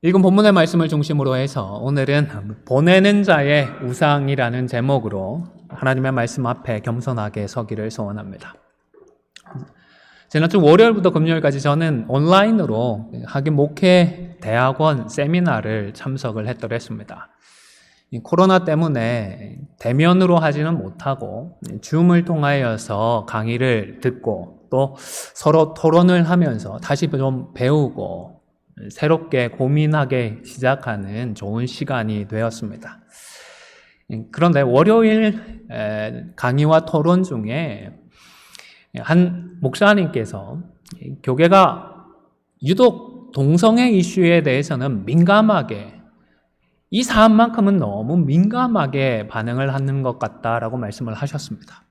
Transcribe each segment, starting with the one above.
읽은 본문의 말씀을 중심으로 해서 오늘은 보내는 자의 우상이라는 제목으로 하나님의 말씀 앞에 겸손하게 서기를 소원합니다. 지난주 월요일부터 금요일까지 저는 온라인으로 학예 목회 대학원 세미나를 참석을 했더랬습니다. 코로나 때문에 대면으로 하지는 못하고 줌을 통하여서 강의를 듣고 또 서로 토론을 하면서 다시 좀 배우고 새롭게 고민하게 시작하는 좋은 시간이 되었습니다. 그런데 월요일 강의와 토론 중에 한 목사님께서 교계가 유독 동성애 이슈에 대해서는 민감하게, 이 사안만큼은 너무 민감하게 반응을 하는 것 같다라고 말씀을 하셨습니다.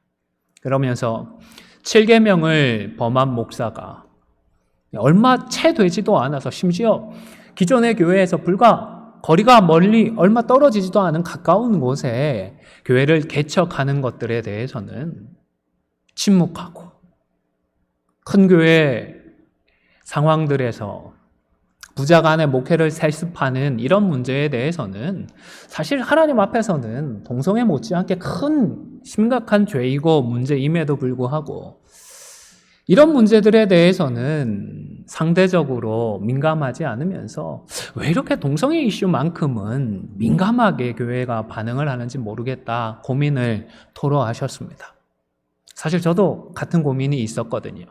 그러면서 7계명을 범한 목사가 얼마 채 되지도 않아서, 심지어 기존의 교회에서 불과 거리가 멀리 얼마 떨어지지도 않은 가까운 곳에 교회를 개척하는 것들에 대해서는 침묵하고, 큰 교회 상황들에서 부자 간의 목회를 세습하는 이런 문제에 대해서는 사실 하나님 앞에서는 동성애 못지않게 큰 심각한 죄이고 문제임에도 불구하고 이런 문제들에 대해서는 상대적으로 민감하지 않으면서 왜 이렇게 동성애 이슈만큼은 민감하게 교회가 반응을 하는지 모르겠다 고민을 토로하셨습니다. 사실 저도 같은 고민이 있었거든요.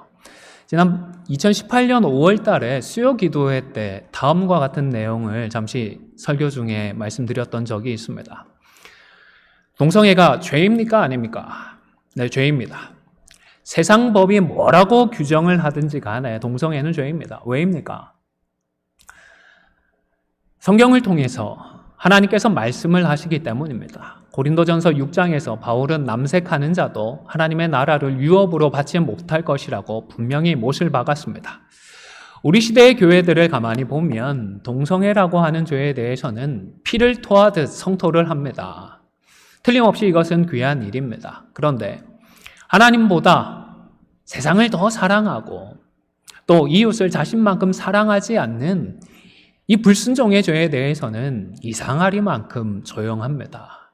지난 2018년 5월 달에 수요 기도회 때 다음과 같은 내용을 잠시 설교 중에 말씀드렸던 적이 있습니다. 동성애가 죄입니까? 아닙니까? 네, 죄입니다. 세상 법이 뭐라고 규정을 하든지 간에 동성애는 죄입니다. 왜입니까? 성경을 통해서 하나님께서 말씀을 하시기 때문입니다. 고린도전서 6장에서 바울은 남색하는 자도 하나님의 나라를 유업으로 받지 못할 것이라고 분명히 못을 박았습니다. 우리 시대의 교회들을 가만히 보면 동성애라고 하는 죄에 대해서는 피를 토하듯 성토를 합니다. 틀림없이 이것은 귀한 일입니다. 그런데 하나님보다 세상을 더 사랑하고 또 이웃을 자신만큼 사랑하지 않는 이 불순종의 죄에 대해서는 이상하리만큼 조용합니다.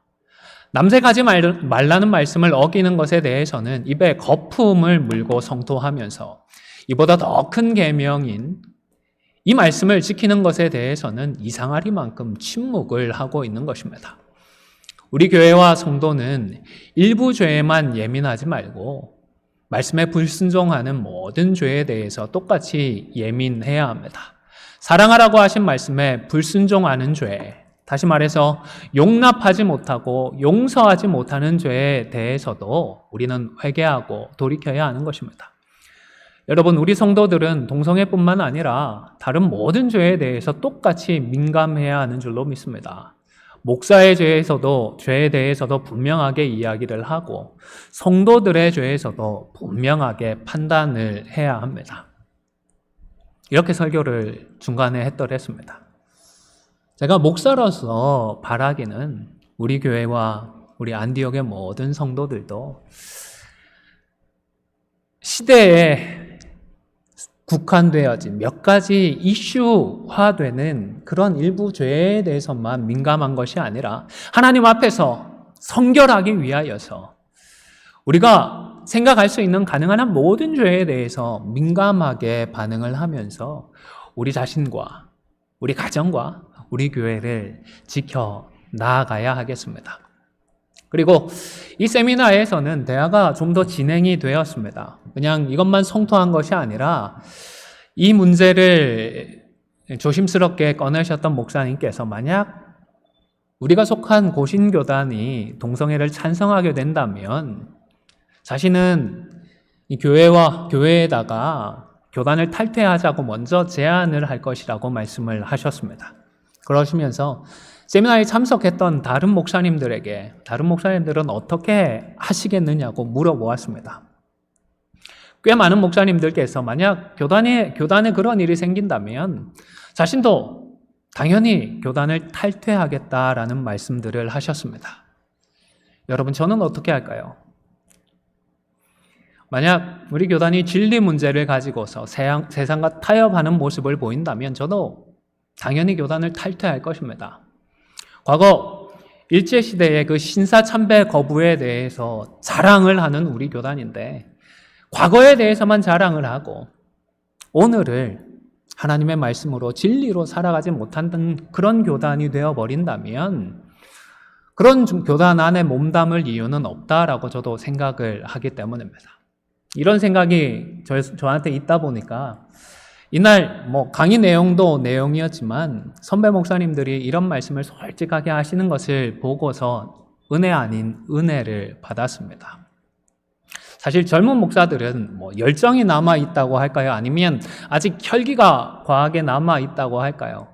남색하지 말라는 말씀을 어기는 것에 대해서는 입에 거품을 물고 성토하면서 이보다 더 큰 계명인 이 말씀을 지키는 것에 대해서는 이상하리만큼 침묵을 하고 있는 것입니다. 우리 교회와 성도는 일부 죄에만 예민하지 말고 말씀에 불순종하는 모든 죄에 대해서 똑같이 예민해야 합니다. 사랑하라고 하신 말씀에 불순종하는 죄, 다시 말해서 용납하지 못하고 용서하지 못하는 죄에 대해서도 우리는 회개하고 돌이켜야 하는 것입니다. 여러분, 우리 성도들은 동성애뿐만 아니라 다른 모든 죄에 대해서 똑같이 민감해야 하는 줄로 믿습니다. 목사의 죄에 대해서도 분명하게 이야기를 하고 성도들의 죄에서도 분명하게 판단을 해야 합니다. 이렇게 설교를 중간에 했더랬습니다. 제가 목사로서 바라기는 우리 교회와 우리 안디옥의 모든 성도들도 시대에 국한되어진 몇 가지 이슈화되는 그런 일부 죄에 대해서만 민감한 것이 아니라 하나님 앞에서 성결하기 위하여서 우리가 생각할 수 있는 가능한 한 모든 죄에 대해서 민감하게 반응을 하면서 우리 자신과 우리 가정과 우리 교회를 지켜 나아가야 하겠습니다. 그리고 이 세미나에서는 대화가 좀 더 진행이 되었습니다. 그냥 이것만 성토한 것이 아니라 이 문제를 조심스럽게 꺼내셨던 목사님께서 만약 우리가 속한 고신교단이 동성애를 찬성하게 된다면 자신은 이 교회에다가 교단을 탈퇴하자고 먼저 제안을 할 것이라고 말씀을 하셨습니다. 그러시면서 세미나에 참석했던 다른 목사님들은 어떻게 하시겠느냐고 물어보았습니다. 꽤 많은 목사님들께서 만약 교단에 그런 일이 생긴다면 자신도 당연히 교단을 탈퇴하겠다라는 말씀들을 하셨습니다. 여러분, 저는 어떻게 할까요? 만약 우리 교단이 진리 문제를 가지고서 세상과 타협하는 모습을 보인다면 저도 당연히 교단을 탈퇴할 것입니다. 과거 일제시대의 그 신사참배 거부에 대해서 자랑을 하는 우리 교단인데 과거에 대해서만 자랑을 하고 오늘을 하나님의 말씀으로 진리로 살아가지 못하는 그런 교단이 되어버린다면 그런 교단 안에 몸담을 이유는 없다라고 저도 생각을 하기 때문입니다. 이런 생각이 저한테 있다 보니까 이날 강의 내용도 내용이었지만 선배 목사님들이 이런 말씀을 솔직하게 하시는 것을 보고서 은혜 아닌 은혜를 받았습니다. 사실 젊은 목사들은 열정이 남아있다고 할까요? 아니면 아직 혈기가 과하게 남아있다고 할까요?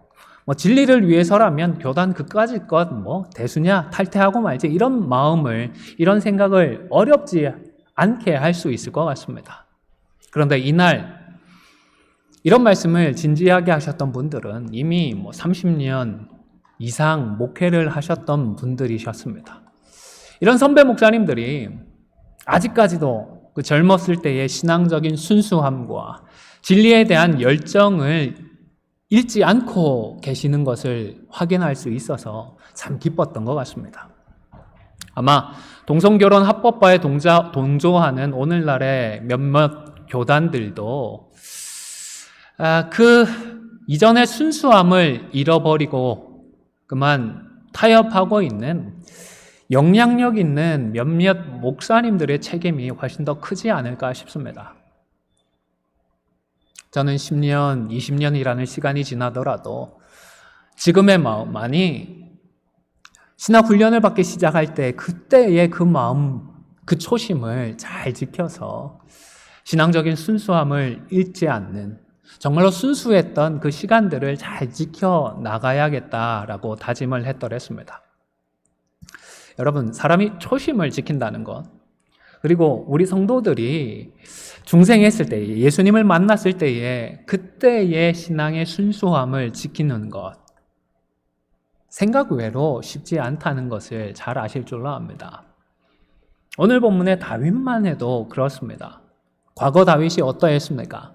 진리를 위해서라면 교단 그까짓 것 대수냐 탈퇴하고 말지 이런 마음을 이런 생각을 어렵지 않게 할 수 있을 것 같습니다. 그런데 이날 이런 말씀을 진지하게 하셨던 분들은 이미 30년 이상 목회를 하셨던 분들이셨습니다. 이런 선배 목사님들이 아직까지도 그 젊었을 때의 신앙적인 순수함과 진리에 대한 열정을 잃지 않고 계시는 것을 확인할 수 있어서 참 기뻤던 것 같습니다. 아마 동성결혼 합법화에 동조하는 오늘날의 몇몇 교단들도 그 이전의 순수함을 잃어버리고 그만 타협하고 있는 영향력 있는 몇몇 목사님들의 책임이 훨씬 더 크지 않을까 싶습니다. 저는 10년, 20년이라는 시간이 지나더라도 지금의 마음만이 신학 훈련을 받기 시작할 때 그때의 그 마음, 그 초심을 잘 지켜서 신앙적인 순수함을 잃지 않는 정말로 순수했던 그 시간들을 잘 지켜 나가야겠다라고 다짐을 했더랬습니다. 여러분, 사람이 초심을 지킨다는 것, 그리고 우리 성도들이 중생했을 때, 예수님을 만났을 때에 그때의 신앙의 순수함을 지키는 것, 생각 외로 쉽지 않다는 것을 잘 아실 줄로 압니다. 오늘 본문의 다윗만 해도 그렇습니다. 과거 다윗이 어떠했습니까?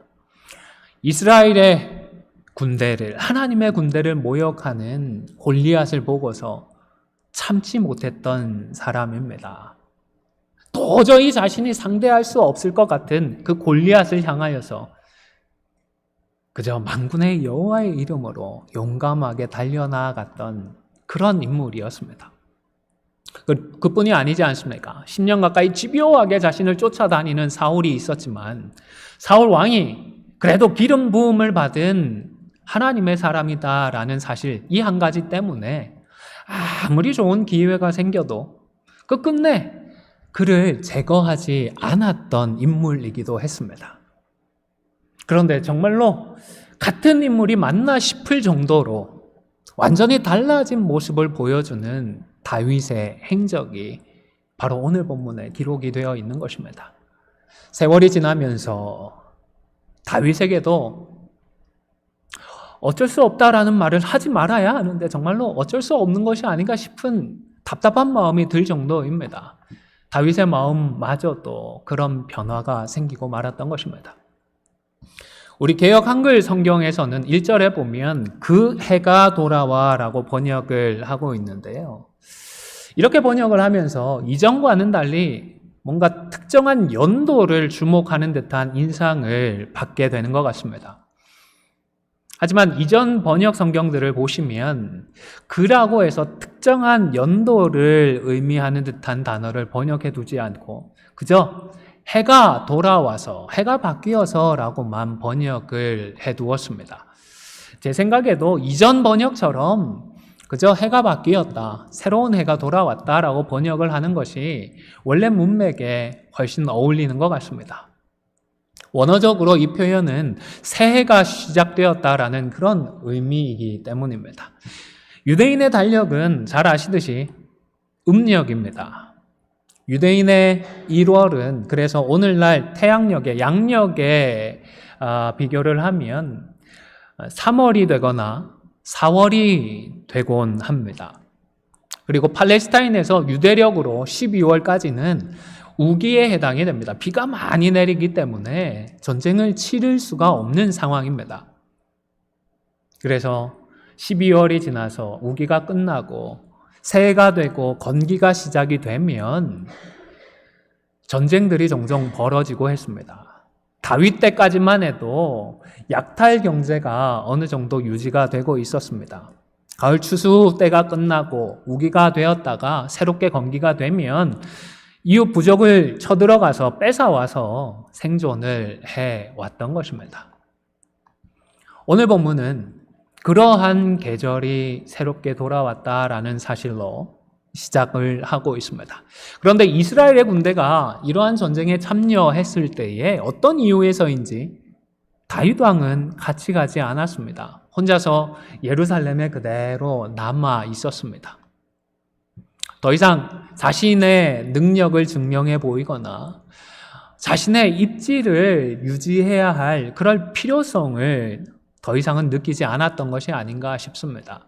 이스라엘의 군대를, 하나님의 군대를 모욕하는 골리앗을 보고서 참지 못했던 사람입니다. 도저히 자신이 상대할 수 없을 것 같은 그 골리앗을 향하여서 그저 만군의 여호와의 이름으로 용감하게 달려나갔던 그런 인물이었습니다. 그뿐이 아니지 않습니까? 10년 가까이 집요하게 자신을 쫓아다니는 사울이 있었지만 사울 왕이 그래도 기름 부음을 받은 하나님의 사람이다라는 사실, 이 한 가지 때문에 아무리 좋은 기회가 생겨도 끝끝내 그를 제거하지 않았던 인물이기도 했습니다. 그런데 정말로 같은 인물이 맞나 싶을 정도로 완전히 달라진 모습을 보여주는 다윗의 행적이 바로 오늘 본문에 기록이 되어 있는 것입니다. 세월이 지나면서 다윗에게도 어쩔 수 없다라는 말을 하지 말아야 하는데 정말로 어쩔 수 없는 것이 아닌가 싶은 답답한 마음이 들 정도입니다. 다윗의 마음마저도 그런 변화가 생기고 말았던 것입니다. 우리 개역 한글 성경에서는 1절에 보면 그 해가 돌아와 라고 번역을 하고 있는데요. 이렇게 번역을 하면서 이전과는 달리 뭔가 특정한 연도를 주목하는 듯한 인상을 받게 되는 것 같습니다. 하지만 이전 번역 성경들을 보시면 그라고 해서 특정한 연도를 의미하는 듯한 단어를 번역해 두지 않고 그저 해가 돌아와서, 해가 바뀌어서라고만 번역을 해 두었습니다. 제 생각에도 이전 번역처럼 그저 해가 바뀌었다, 새로운 해가 돌아왔다라고 번역을 하는 것이 원래 문맥에 훨씬 어울리는 것 같습니다. 원어적으로 이 표현은 새해가 시작되었다라는 그런 의미이기 때문입니다. 유대인의 달력은 잘 아시듯이 음력입니다. 유대인의 1월은 그래서 오늘날 태양력의 양력에 비교를 하면 3월이 되거나 4월이 되곤 합니다. 그리고 팔레스타인에서 유대력으로 12월까지는 우기에 해당이 됩니다. 비가 많이 내리기 때문에 전쟁을 치를 수가 없는 상황입니다. 그래서 12월이 지나서 우기가 끝나고 새해가 되고 건기가 시작이 되면 전쟁들이 종종 벌어지고 했습니다. 다윗 때까지만 해도 약탈 경제가 어느 정도 유지가 되고 있었습니다. 가을 추수 때가 끝나고 우기가 되었다가 새롭게 건기가 되면 이웃 부족을 쳐들어가서 뺏어와서 생존을 해왔던 것입니다. 오늘 본문은 그러한 계절이 새롭게 돌아왔다라는 사실로 시작을 하고 있습니다. 그런데 이스라엘의 군대가 이러한 전쟁에 참여했을 때에 어떤 이유에서인지 다윗 왕은 같이 가지 않았습니다. 혼자서 예루살렘에 그대로 남아 있었습니다. 더 이상 자신의 능력을 증명해 보이거나 자신의 입지를 유지해야 할 그럴 필요성을 더 이상은 느끼지 않았던 것이 아닌가 싶습니다.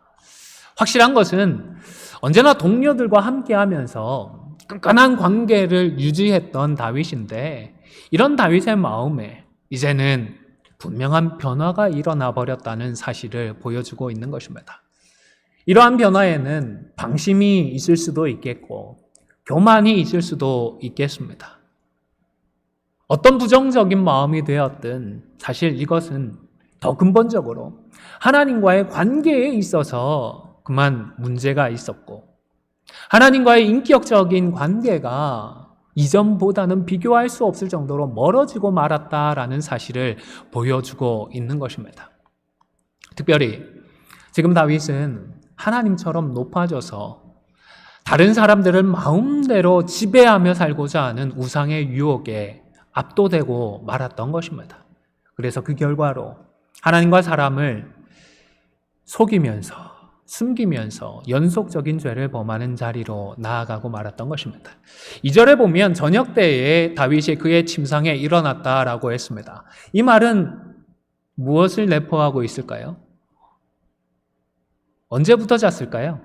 확실한 것은 언제나 동료들과 함께하면서 끈끈한 관계를 유지했던 다윗인데 이런 다윗의 마음에 이제는 분명한 변화가 일어나 버렸다는 사실을 보여주고 있는 것입니다. 이러한 변화에는 방심이 있을 수도 있겠고 교만이 있을 수도 있겠습니다. 어떤 부정적인 마음이 되었든 사실 이것은 더 근본적으로 하나님과의 관계에 있어서 그만 문제가 있었고 하나님과의 인격적인 관계가 이전보다는 비교할 수 없을 정도로 멀어지고 말았다라는 사실을 보여주고 있는 것입니다. 특별히 지금 다윗은 하나님처럼 높아져서 다른 사람들을 마음대로 지배하며 살고자 하는 우상의 유혹에 압도되고 말았던 것입니다. 그래서 그 결과로 하나님과 사람을 속이면서 숨기면서 연속적인 죄를 범하는 자리로 나아가고 말았던 것입니다. 2절에 보면 저녁 때에 다윗이 그의 침상에 일어났다라고 했습니다. 이 말은 무엇을 내포하고 있을까요? 언제부터 잤을까요?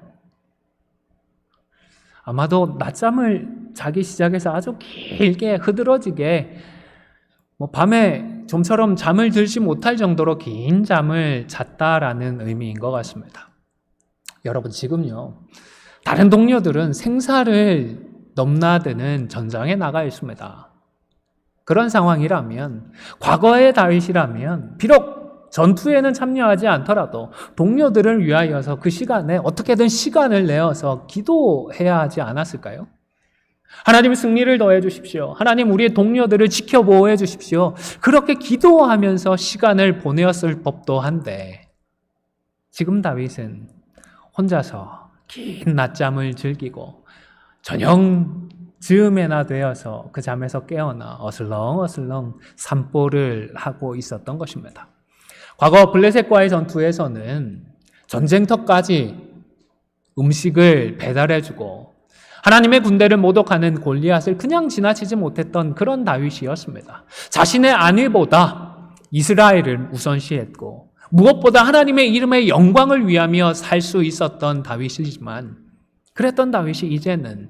아마도 낮잠을 자기 시작해서 아주 길게 흐드러지게 밤에 좀처럼 잠을 들지 못할 정도로 긴 잠을 잤다라는 의미인 것 같습니다. 여러분 지금요 다른 동료들은 생사를 넘나드는 전장에 나가 있습니다. 그런 상황이라면 과거의 다윗이라면 비록 전투에는 참여하지 않더라도 동료들을 위하여서 그 시간에 어떻게든 시간을 내어서 기도해야 하지 않았을까요? 하나님 승리를 더해 주십시오. 하나님 우리의 동료들을 지켜보호해 주십시오. 그렇게 기도하면서 시간을 보내었을 법도 한데 지금 다윗은 혼자서 긴 낮잠을 즐기고 저녁 즈음에나 되어서 그 잠에서 깨어나 어슬렁어슬렁 산보를 하고 있었던 것입니다. 과거 블레셋과의 전투에서는 전쟁터까지 음식을 배달해주고 하나님의 군대를 모독하는 골리앗을 그냥 지나치지 못했던 그런 다윗이었습니다. 자신의 안위보다 이스라엘을 우선시했고 무엇보다 하나님의 이름의 영광을 위하며 살 수 있었던 다윗이지만 그랬던 다윗이 이제는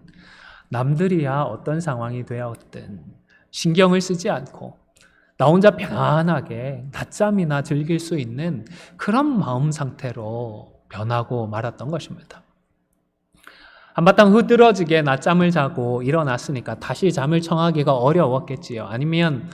남들이야 어떤 상황이 되었든 신경을 쓰지 않고 나 혼자 편안하게 낮잠이나 즐길 수 있는 그런 마음 상태로 변하고 말았던 것입니다. 한바탕 흐드러지게 낮잠을 자고 일어났으니까 다시 잠을 청하기가 어려웠겠지요. 아니면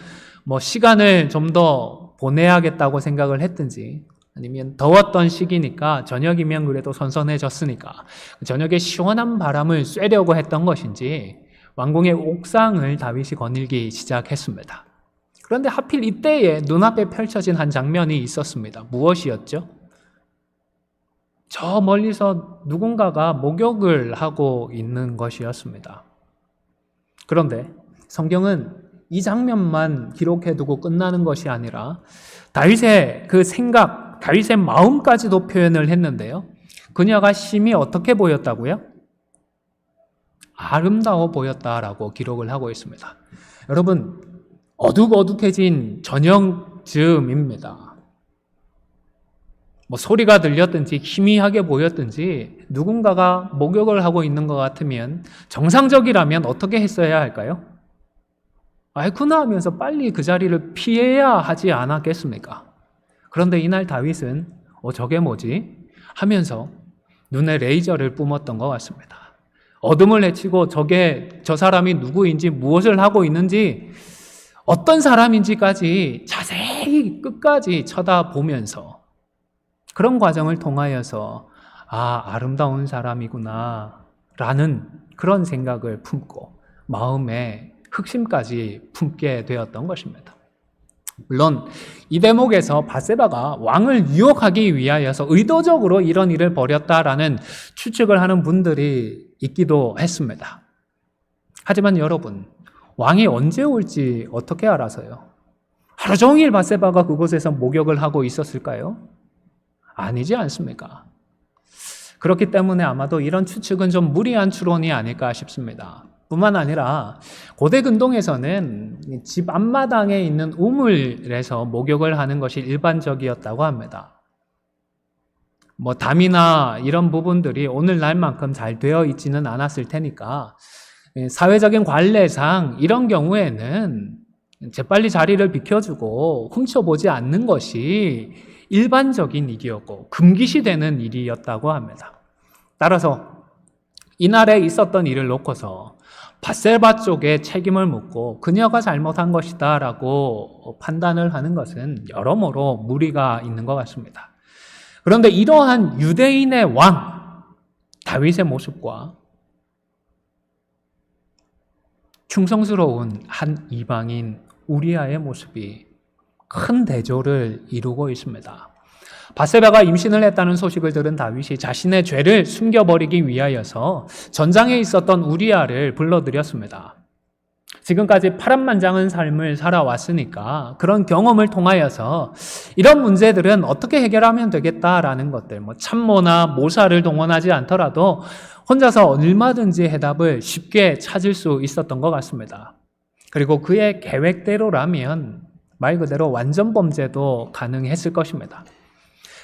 시간을 좀 더 보내야겠다고 생각을 했든지 아니면 더웠던 시기니까 저녁이면 그래도 선선해졌으니까 저녁에 시원한 바람을 쐬려고 했던 것인지 왕궁의 옥상을 다윗이 거닐기 시작했습니다. 그런데 하필 이때에 눈앞에 펼쳐진 한 장면이 있었습니다. 무엇이었죠? 저 멀리서 누군가가 목욕을 하고 있는 것이었습니다. 그런데 성경은 이 장면만 기록해두고 끝나는 것이 아니라 다윗의 그 생각, 다윗의 마음까지도 표현을 했는데요. 그녀가 심히 어떻게 보였다고요? 아름다워 보였다라고 기록을 하고 있습니다. 여러분, 어둑어둑해진 저녁쯤입니다. 소리가 들렸든지 희미하게 보였든지 누군가가 목욕을 하고 있는 것 같으면 정상적이라면 어떻게 했어야 할까요? 아이쿠나 하면서 빨리 그 자리를 피해야 하지 않았겠습니까? 그런데 이날 다윗은 저게 뭐지? 하면서 눈에 레이저를 뿜었던 것 같습니다. 어둠을 헤치고 저 사람이 누구인지 무엇을 하고 있는지 어떤 사람인지까지 자세히 끝까지 쳐다보면서 그런 과정을 통하여서 아름다운 사람이구나 라는 그런 생각을 품고 마음에 흑심까지 품게 되었던 것입니다. 물론 이 대목에서 밧세바가 왕을 유혹하기 위하여서 의도적으로 이런 일을 벌였다라는 추측을 하는 분들이 있기도 했습니다. 하지만 여러분, 왕이 언제 올지 어떻게 알아서요? 하루 종일 밧세바가 그곳에서 목욕을 하고 있었을까요? 아니지 않습니까? 그렇기 때문에 아마도 이런 추측은 좀 무리한 추론이 아닐까 싶습니다. 뿐만 아니라 고대 근동에서는 집 앞마당에 있는 우물에서 목욕을 하는 것이 일반적이었다고 합니다. 담이나 이런 부분들이 오늘날만큼 잘 되어 있지는 않았을 테니까 사회적인 관례상 이런 경우에는 재빨리 자리를 비켜주고 훔쳐보지 않는 것이 일반적인 일이었고 금기시되는 일이었다고 합니다. 따라서 이날에 있었던 일을 놓고서 밧세바 쪽에 책임을 묻고 그녀가 잘못한 것이다 라고 판단을 하는 것은 여러모로 무리가 있는 것 같습니다. 그런데 이러한 유대인의 왕 다윗의 모습과 충성스러운 한 이방인 우리아의 모습이 큰 대조를 이루고 있습니다. 밧세바가 임신을 했다는 소식을 들은 다윗이 자신의 죄를 숨겨버리기 위하여서 전장에 있었던 우리아를 불러들였습니다. 지금까지 파란만장한 삶을 살아왔으니까 그런 경험을 통하여서 이런 문제들은 어떻게 해결하면 되겠다라는 것들, 참모나 모사를 동원하지 않더라도 혼자서 얼마든지 해답을 쉽게 찾을 수 있었던 것 같습니다. 그리고 그의 계획대로라면 말 그대로 완전 범죄도 가능했을 것입니다.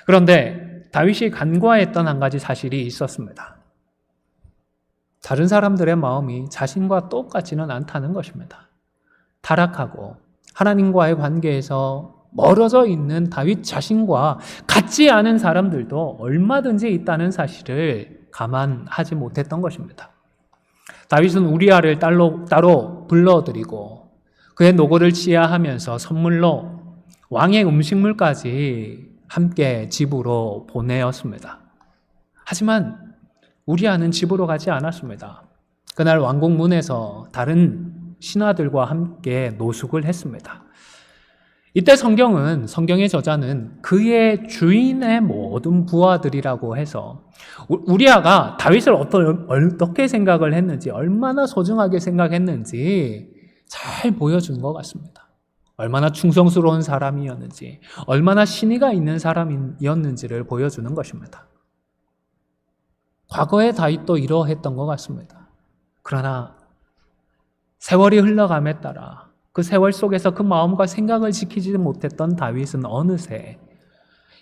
그런데 다윗이 간과했던 한 가지 사실이 있었습니다. 다른 사람들의 마음이 자신과 똑같지는 않다는 것입니다. 타락하고 하나님과의 관계에서 멀어져 있는 다윗 자신과 같지 않은 사람들도 얼마든지 있다는 사실을 감안하지 못했던 것입니다. 다윗은 우리아를 따로 불러들이고 그의 노고를 치하하면서 선물로 왕의 음식물까지 함께 집으로 보내었습니다. 하지만 우리아는 집으로 가지 않았습니다. 그날 왕궁 문에서 다른 신하들과 함께 노숙을 했습니다. 이때 성경의 저자는 그의 주인의 모든 부하들이라고 해서 우리아가 다윗을 어떻게 생각을 했는지, 얼마나 소중하게 생각했는지 잘 보여준 것 같습니다. 얼마나 충성스러운 사람이었는지, 얼마나 신의가 있는 사람이었는지를 보여주는 것입니다. 과거의 다윗도 이러했던 것 같습니다. 그러나 세월이 흘러감에 따라 그 세월 속에서 그 마음과 생각을 지키지 못했던 다윗은 어느새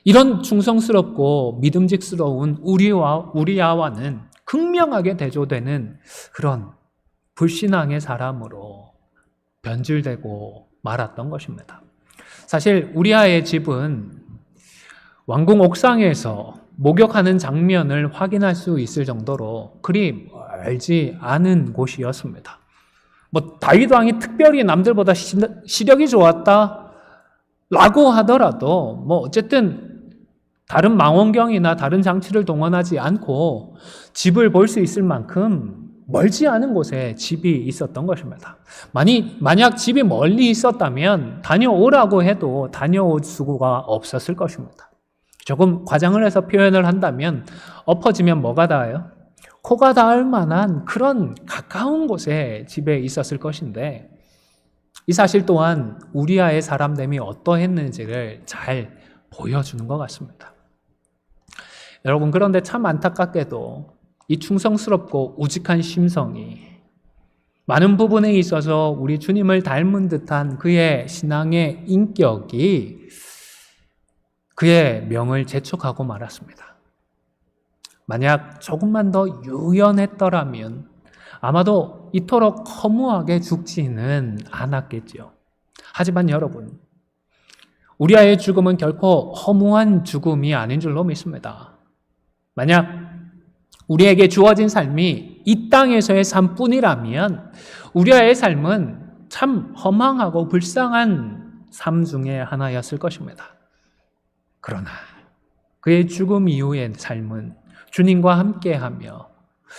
이런 충성스럽고 믿음직스러운 우리아와는 극명하게 대조되는 그런 불신앙의 사람으로 변질되고 말았던 것입니다. 사실 우리아의 집은 왕궁 옥상에서 목욕하는 장면을 확인할 수 있을 정도로 그리 멀지 않은 곳이었습니다. 다윗 왕이 특별히 남들보다 시력이 좋았다 라고 하더라도 어쨌든 다른 망원경이나 다른 장치를 동원하지 않고 집을 볼 수 있을 만큼 멀지 않은 곳에 집이 있었던 것입니다. 만약 집이 멀리 있었다면 다녀오라고 해도 다녀올 수가 없었을 것입니다. 조금 과장을 해서 표현을 한다면 엎어지면 뭐가 닿아요? 코가 닿을 만한 그런 가까운 곳에 집에 있었을 것인데 이 사실 또한 우리아의 사람됨이 어떠했는지를 잘 보여주는 것 같습니다. 여러분, 그런데 참 안타깝게도 이 충성스럽고 우직한 심성이 많은 부분에 있어서 우리 주님을 닮은 듯한 그의 신앙의 인격이 그의 명을 재촉하고 말았습니다. 만약 조금만 더 유연했더라면 아마도 이토록 허무하게 죽지는 않았겠죠. 하지만 여러분, 우리아의 죽음은 결코 허무한 죽음이 아닌 줄로 믿습니다. 만약 우리에게 주어진 삶이 이 땅에서의 삶뿐이라면 우리의 삶은 참 허망하고 불쌍한 삶 중에 하나였을 것입니다. 그러나 그의 죽음 이후의 삶은 주님과 함께하며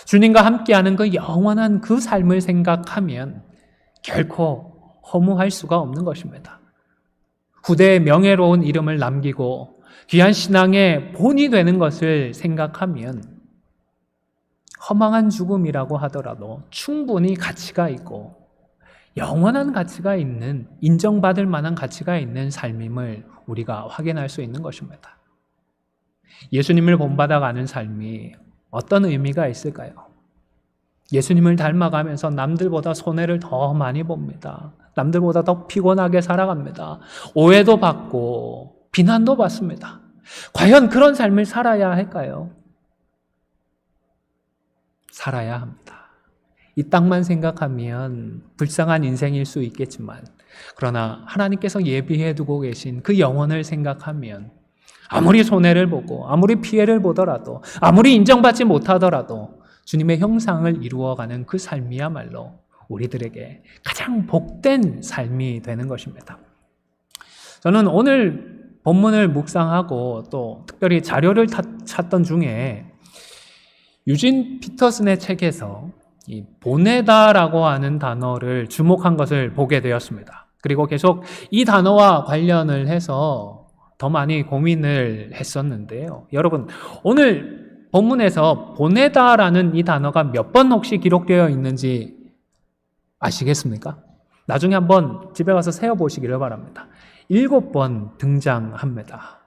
주님과 함께하는 그 영원한 그 삶을 생각하면 결코 허무할 수가 없는 것입니다. 후대에 명예로운 이름을 남기고 귀한 신앙의 본이 되는 것을 생각하면 허망한 죽음이라고 하더라도 충분히 가치가 있고 영원한 가치가 있는, 인정받을 만한 가치가 있는 삶임을 우리가 확인할 수 있는 것입니다. 예수님을 본받아가는 삶이 어떤 의미가 있을까요? 예수님을 닮아가면서 남들보다 손해를 더 많이 봅니다. 남들보다 더 피곤하게 살아갑니다. 오해도 받고 비난도 받습니다. 과연 그런 삶을 살아야 할까요? 살아야 합니다. 이 땅만 생각하면 불쌍한 인생일 수 있겠지만 그러나 하나님께서 예비해 두고 계신 그 영혼을 생각하면 아무리 손해를 보고 아무리 피해를 보더라도 아무리 인정받지 못하더라도 주님의 형상을 이루어가는 그 삶이야말로 우리들에게 가장 복된 삶이 되는 것입니다. 저는 오늘 본문을 묵상하고 또 특별히 자료를 찾던 중에 유진 피터슨의 책에서 이 보내다라고 하는 단어를 주목한 것을 보게 되었습니다. 그리고 계속 이 단어와 관련을 해서 더 많이 고민을 했었는데요. 여러분, 오늘 본문에서 보내다라는 이 단어가 몇 번 혹시 기록되어 있는지 아시겠습니까? 나중에 한번 집에 가서 세어보시기를 바랍니다. 7번 등장합니다.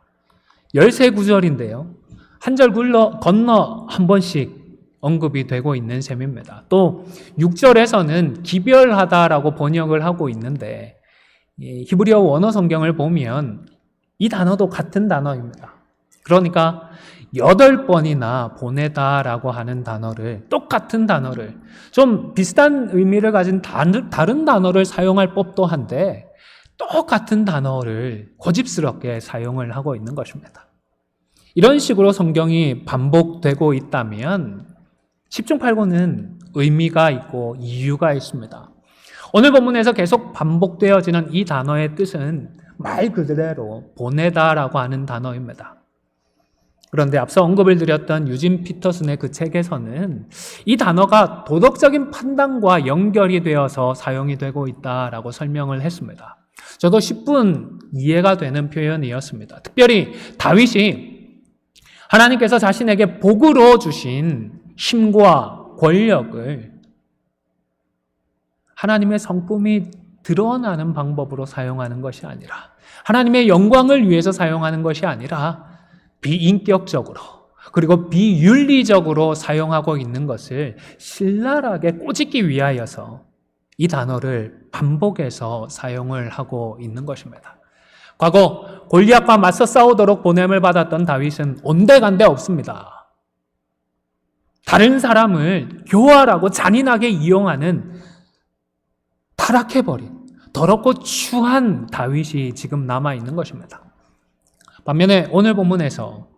13구절인데요. 한 절 건너 한 번씩 언급이 되고 있는 셈입니다. 또 6절에서는 기별하다라고 번역을 하고 있는데 히브리어 원어 성경을 보면 이 단어도 같은 단어입니다. 그러니까 8번이나 보내다라고 하는 단어를, 똑같은 단어를, 좀 비슷한 의미를 가진 다른 단어를 사용할 법도 한데 똑같은 단어를 고집스럽게 사용을 하고 있는 것입니다. 이런 식으로 성경이 반복되고 있다면 10중 8구는 의미가 있고 이유가 있습니다. 오늘 본문에서 계속 반복되어지는 이 단어의 뜻은 말 그대로 보내다라고 하는 단어입니다. 그런데 앞서 언급을 드렸던 유진 피터슨의 그 책에서는 이 단어가 도덕적인 판단과 연결이 되어서 사용이 되고 있다라고 설명을 했습니다. 저도 10분 이해가 되는 표현이었습니다. 특별히 다윗이 하나님께서 자신에게 복으로 주신 힘과 권력을 하나님의 성품이 드러나는 방법으로 사용하는 것이 아니라 하나님의 영광을 위해서 사용하는 것이 아니라 비인격적으로 그리고 비윤리적으로 사용하고 있는 것을 신랄하게 꼬집기 위하여서 이 단어를 반복해서 사용을 하고 있는 것입니다. 과거 골리앗과 맞서 싸우도록 보냄을 받았던 다윗은 온데간데 없습니다. 다른 사람을 교활하고 잔인하게 이용하는 타락해버린 더럽고 추한 다윗이 지금 남아있는 것입니다. 반면에 오늘 본문에서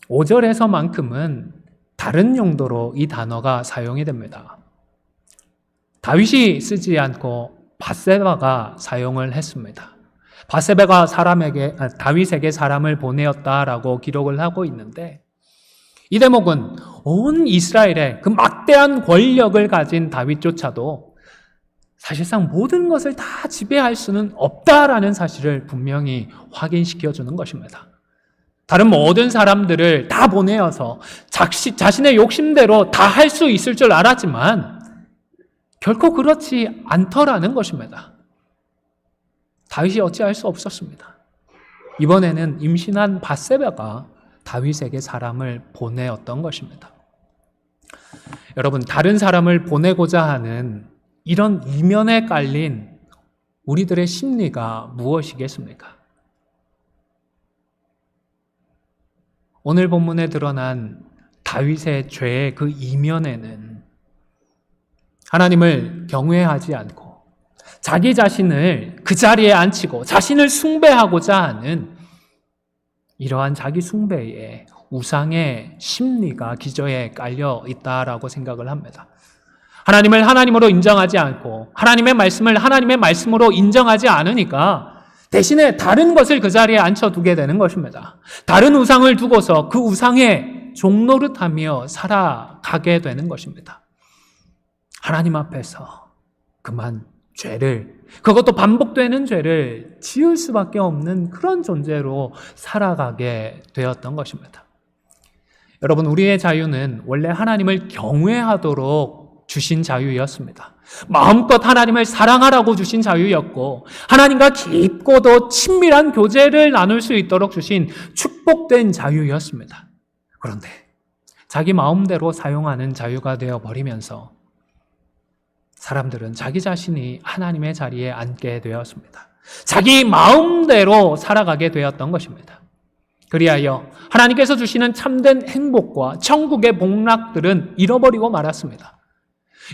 5절에서만큼은 다른 용도로 이 단어가 사용이 됩니다. 다윗이 쓰지 않고 밧세바가 사용을 했습니다. 밧세바가 다윗에게 사람을 보내었다라고 기록을 하고 있는데 이 대목은 온 이스라엘의 그 막대한 권력을 가진 다윗조차도 사실상 모든 것을 다 지배할 수는 없다라는 사실을 분명히 확인시켜주는 것입니다. 다른 모든 사람들을 다 보내어서 자신의 욕심대로 다 할 수 있을 줄 알았지만 결코 그렇지 않더라는 것입니다. 다윗이 어찌할 수 없었습니다. 이번에는 임신한 밧세바가 다윗에게 사람을 보내었던 것입니다. 여러분, 다른 사람을 보내고자 하는 이런 이면에 깔린 우리들의 심리가 무엇이겠습니까? 오늘 본문에 드러난 다윗의 죄의 그 이면에는 하나님을 경외하지 않고 자기 자신을 그 자리에 앉히고 자신을 숭배하고자 하는 이러한 자기 숭배에 우상의 심리가 기저에 깔려 있다라고 생각을 합니다. 하나님을 하나님으로 인정하지 않고 하나님의 말씀을 하나님의 말씀으로 인정하지 않으니까 대신에 다른 것을 그 자리에 앉혀두게 되는 것입니다. 다른 우상을 두고서 그 우상의 종노릇하며 살아가게 되는 것입니다. 하나님 앞에서 그만 죄를, 그것도 반복되는 죄를 지을 수밖에 없는 그런 존재로 살아가게 되었던 것입니다. 여러분, 우리의 자유는 원래 하나님을 경외하도록 주신 자유였습니다. 마음껏 하나님을 사랑하라고 주신 자유였고 하나님과 깊고도 친밀한 교제를 나눌 수 있도록 주신 축복된 자유였습니다. 그런데 자기 마음대로 사용하는 자유가 되어버리면서 사람들은 자기 자신이 하나님의 자리에 앉게 되었습니다. 자기 마음대로 살아가게 되었던 것입니다. 그리하여 하나님께서 주시는 참된 행복과 천국의 복락들은 잃어버리고 말았습니다.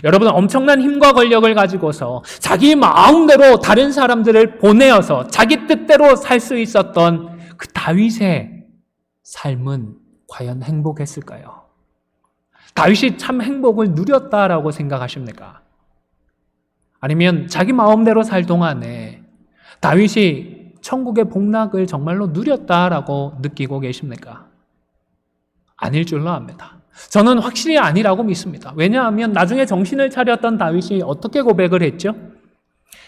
여러분, 엄청난 힘과 권력을 가지고서 자기 마음대로 다른 사람들을 보내어서 자기 뜻대로 살 수 있었던 그 다윗의 삶은 과연 행복했을까요? 다윗이 참 행복을 누렸다라고 생각하십니까? 아니면 자기 마음대로 살 동안에 다윗이 천국의 복락을 정말로 누렸다라고 느끼고 계십니까? 아닐 줄로 압니다. 저는 확실히 아니라고 믿습니다. 왜냐하면 나중에 정신을 차렸던 다윗이 어떻게 고백을 했죠?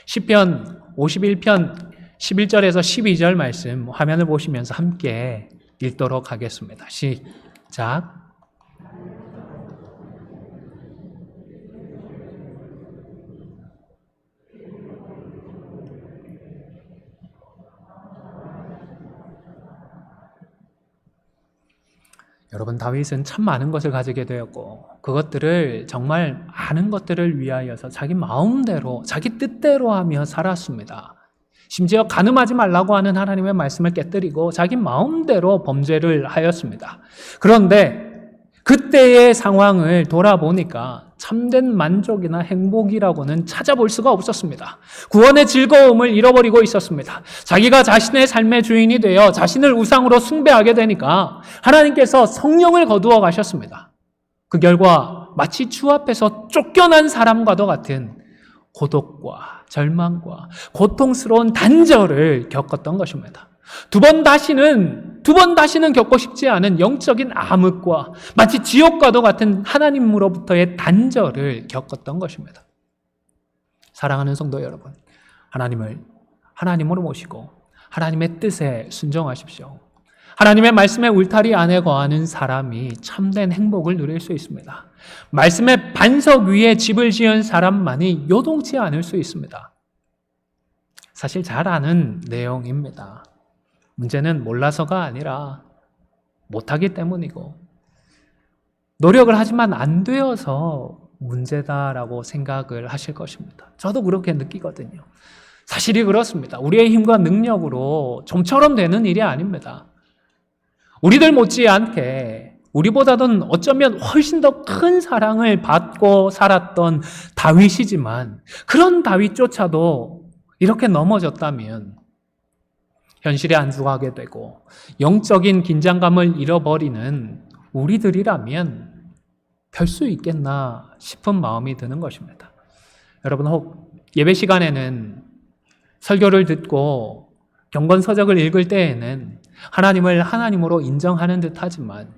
시편 51편 11절에서 12절 말씀 화면을 보시면서 함께 읽도록 하겠습니다. 시작. 여러분, 다윗은 참 많은 것을 가지게 되었고 그것들을 정말 많은 것들을 위하여서 자기 마음대로 자기 뜻대로 하며 살았습니다. 심지어 간음하지 말라고 하는 하나님의 말씀을 깨뜨리고 자기 마음대로 범죄를 하였습니다. 그런데 그때의 상황을 돌아보니까 참된 만족이나 행복이라고는 찾아볼 수가 없었습니다. 구원의 즐거움을 잃어버리고 있었습니다. 자기가 자신의 삶의 주인이 되어 자신을 우상으로 숭배하게 되니까 하나님께서 성령을 거두어 가셨습니다. 그 결과 마치 주 앞에서 쫓겨난 사람과도 같은 고독과 절망과 고통스러운 단절을 겪었던 것입니다. 두 번 다시는 겪고 싶지 않은 영적인 암흑과 마치 지옥과도 같은 하나님으로부터의 단절을 겪었던 것입니다. 사랑하는 성도 여러분, 하나님을 하나님으로 모시고 하나님의 뜻에 순종하십시오. 하나님의 말씀의 울타리 안에 거하는 사람이 참된 행복을 누릴 수 있습니다. 말씀의 반석 위에 집을 지은 사람만이 요동치 않을 수 있습니다. 사실 잘 아는 내용입니다. 문제는 몰라서가 아니라 못하기 때문이고 노력을 하지만 안 되어서 문제다라고 생각을 하실 것입니다. 저도 그렇게 느끼거든요. 사실이 그렇습니다. 우리의 힘과 능력으로 좀처럼 되는 일이 아닙니다. 우리들 못지않게 우리보다는 어쩌면 훨씬 더 큰 사랑을 받고 살았던 다윗이지만 그런 다윗조차도 이렇게 넘어졌다면 현실에 안주하게 되고 영적인 긴장감을 잃어버리는 우리들이라면 별 수 있겠나 싶은 마음이 드는 것입니다. 여러분, 혹 예배 시간에는 설교를 듣고 경건서적을 읽을 때에는 하나님을 하나님으로 인정하는 듯 하지만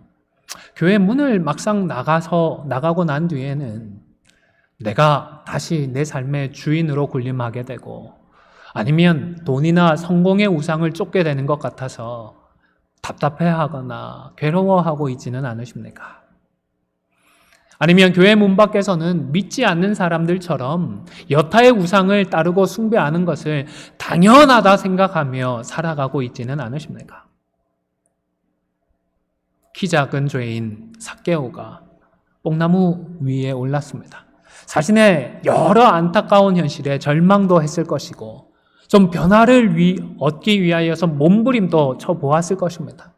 교회 문을 막상 나가고 난 뒤에는 내가 다시 내 삶의 주인으로 군림하게 되고 아니면 돈이나 성공의 우상을 쫓게 되는 것 같아서 답답해하거나 괴로워하고 있지는 않으십니까? 아니면 교회 문 밖에서는 믿지 않는 사람들처럼 여타의 우상을 따르고 숭배하는 것을 당연하다 생각하며 살아가고 있지는 않으십니까? 키 작은 죄인 삭개오가 뽕나무 위에 올랐습니다. 자신의 여러 안타까운 현실에 절망도 했을 것이고 좀 변화를 얻기 위하여서 몸부림도 쳐보았을 것입니다.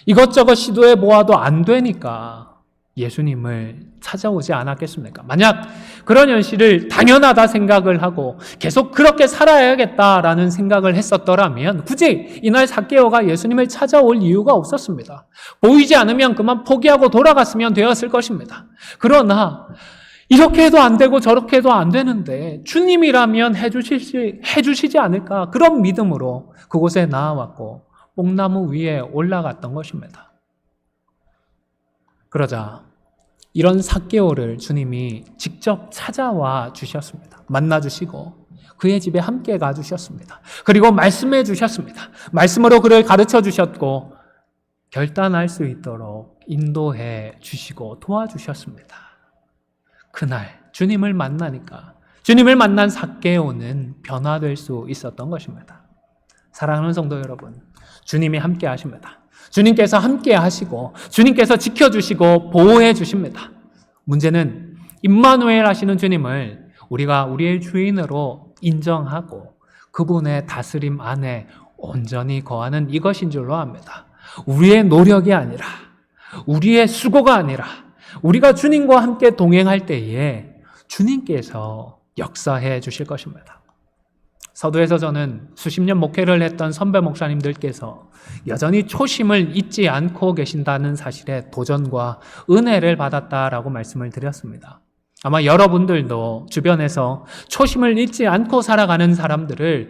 이것저것 시도해 보아도 안 되니까 예수님을 찾아오지 않았겠습니까? 만약 그런 현실을 당연하다 생각을 하고 계속 그렇게 살아야겠다라는 생각을 했었더라면 굳이 이날 삭개오가 예수님을 찾아올 이유가 없었습니다. 보이지 않으면 그만 포기하고 돌아갔으면 되었을 것입니다. 그러나 이렇게 해도 안 되고 저렇게 해도 안 되는데 주님이라면 해주시지 않을까, 그런 믿음으로 그곳에 나아왔고 뽕나무 위에 올라갔던 것입니다. 그러자 이런 삭개오를 주님이 직접 찾아와 주셨습니다. 만나 주시고 그의 집에 함께 가 주셨습니다. 그리고 말씀해 주셨습니다. 말씀으로 그를 가르쳐 주셨고 결단할 수 있도록 인도해 주시고 도와주셨습니다. 그날 주님을 만나니까 주님을 만난 삭개오는 변화될 수 있었던 것입니다. 사랑하는 성도 여러분, 주님이 함께 하십니다. 주님께서 함께 하시고 주님께서 지켜주시고 보호해 주십니다. 문제는 임마누엘 하시는 주님을 우리가 우리의 주인으로 인정하고 그분의 다스림 안에 온전히 거하는 이것인 줄로 압니다. 우리의 노력이 아니라, 우리의 수고가 아니라 우리가 주님과 함께 동행할 때에 주님께서 역사해 주실 것입니다. 서두에서 저는 수십 년 목회를 했던 선배 목사님들께서 여전히 초심을 잊지 않고 계신다는 사실에 도전과 은혜를 받았다라고 말씀을 드렸습니다. 아마 여러분들도 주변에서 초심을 잊지 않고 살아가는 사람들을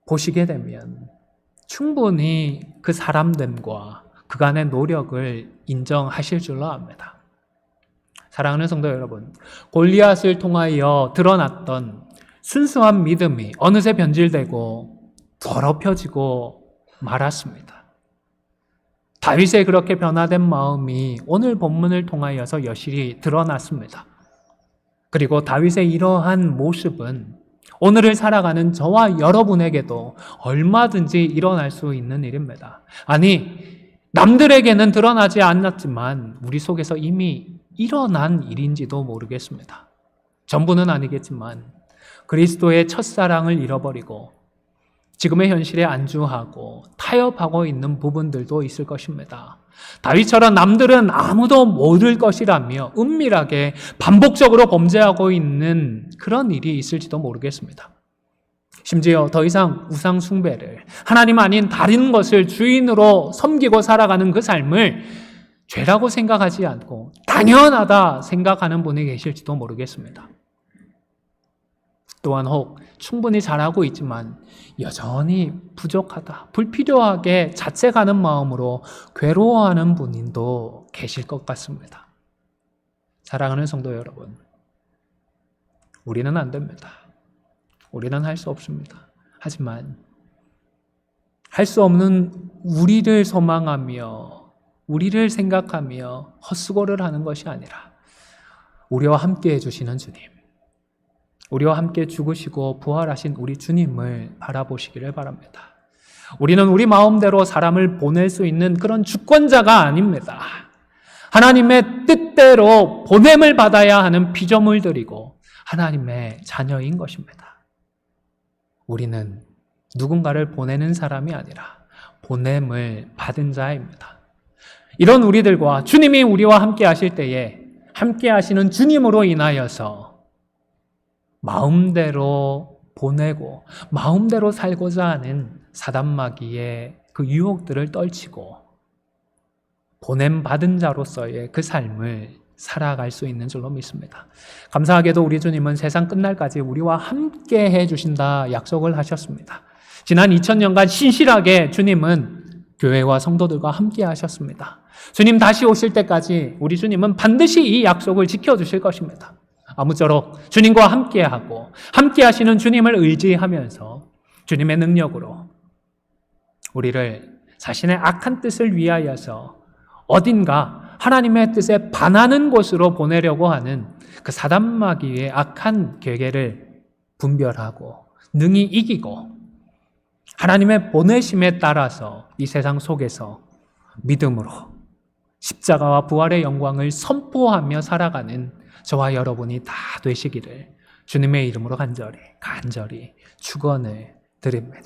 보시게 되면 충분히 그 사람들과 그간의 노력을 인정하실 줄로 압니다. 사랑하는 성도 여러분, 골리앗을 통하여 드러났던 순수한 믿음이 어느새 변질되고 더럽혀지고 말았습니다. 다윗의 그렇게 변화된 마음이 오늘 본문을 통하여서 여실히 드러났습니다. 그리고 다윗의 이러한 모습은 오늘을 살아가는 저와 여러분에게도 얼마든지 일어날 수 있는 일입니다. 아니, 남들에게는 드러나지 않았지만 우리 속에서 이미 일어난 일인지도 모르겠습니다. 전부는 아니겠지만 그리스도의 첫사랑을 잃어버리고 지금의 현실에 안주하고 타협하고 있는 부분들도 있을 것입니다. 다윗처럼 남들은 아무도 모를 것이라며 은밀하게 반복적으로 범죄하고 있는 그런 일이 있을지도 모르겠습니다. 심지어 더 이상 우상 숭배를, 하나님 아닌 다른 것을 주인으로 섬기고 살아가는 그 삶을 죄라고 생각하지 않고 당연하다 생각하는 분이 계실지도 모르겠습니다. 또한 혹 충분히 잘하고 있지만 여전히 부족하다, 불필요하게 자책하는 마음으로 괴로워하는 분도 계실 것 같습니다. 사랑하는 성도 여러분, 우리는 안 됩니다. 우리는 할 수 없습니다. 하지만 할 수 없는 우리를 소망하며 우리를 생각하며 헛수고를 하는 것이 아니라 우리와 함께 해주시는 주님, 우리와 함께 죽으시고 부활하신 우리 주님을 바라보시기를 바랍니다. 우리는 우리 마음대로 사람을 보낼 수 있는 그런 주권자가 아닙니다. 하나님의 뜻대로 보냄을 받아야 하는 피조물들이고 하나님의 자녀인 것입니다. 우리는 누군가를 보내는 사람이 아니라 보냄을 받은 자입니다. 이런 우리들과 주님이 우리와 함께 하실 때에 함께 하시는 주님으로 인하여서 마음대로 보내고 마음대로 살고자 하는 사단마귀의 그 유혹들을 떨치고 보냄받은 자로서의 그 삶을 살아갈 수 있는 줄로 믿습니다. 감사하게도 우리 주님은 세상 끝날까지 우리와 함께 해주신다 약속을 하셨습니다. 지난 2000년간 신실하게 주님은 교회와 성도들과 함께 하셨습니다. 주님 다시 오실 때까지 우리 주님은 반드시 이 약속을 지켜주실 것입니다. 아무쪼록 주님과 함께하고 함께 하시는 주님을 의지하면서 주님의 능력으로 우리를 자신의 악한 뜻을 위하여서 어딘가 하나님의 뜻에 반하는 곳으로 보내려고 하는 그 사단마귀의 악한 계획을 분별하고 능히 이기고 하나님의 보내심에 따라서 이 세상 속에서 믿음으로 십자가와 부활의 영광을 선포하며 살아가는 저와 여러분이 다 되시기를 주님의 이름으로 간절히 축원을 드립니다.